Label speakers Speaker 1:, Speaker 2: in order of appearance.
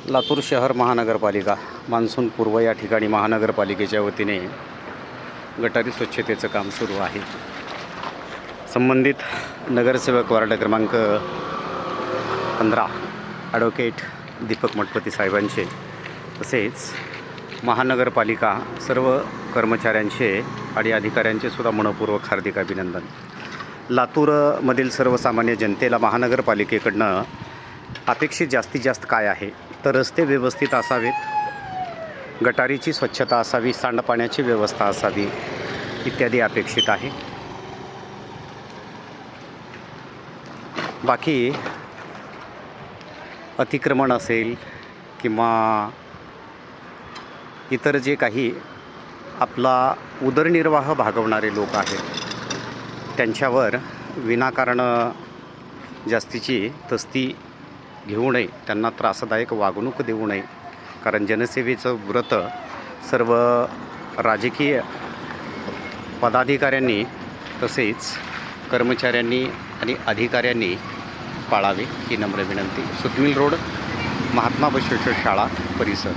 Speaker 1: लातूर शहर महानगरपालिका मान्सून पूर्व या ठिकाणी महानगरपालिकेच्या वतीने गटारी स्वच्छतेचं काम सुरू आहे। संबंधित नगरसेवक वार्ड क्रमांक 15 ॲडव्होकेट दीपक मठपती साहेबांचे तसेच महानगरपालिका सर्व कर्मचाऱ्यांचे आणि अधिकाऱ्यांचे सुद्धा मनपूर्वक हार्दिक अभिनंदन। लातूरमधील सर्वसामान्य जनतेला महानगरपालिकेकडनं अपेक्षित जास्तीत जास्त काय आहे तर रस्ते व्यवस्थित असावेत, गटारीची स्वच्छता असावी, सांडपाण्याची व्यवस्था असावी इत्यादी अपेक्षित आहे। बाकी अतिक्रमण असेल किंवा इतर जे काही आपला उदरनिर्वाह भागवणारे लोक आहेत त्यांच्यावर विनाकारण जास्तीची तस्ती घेऊ नये, त्यांना त्रासदायक वागणूक देऊ नये, कारण जनसेवेचं व्रत सर्व राजकीय पदाधिकाऱ्यांनी तसेच कर्मचाऱ्यांनी आणि अधिकाऱ्यांनी पाळावे ही नम्र विनंती। सुतमिल रोड, महात्मा बसवेश्वर शाळा परिसर।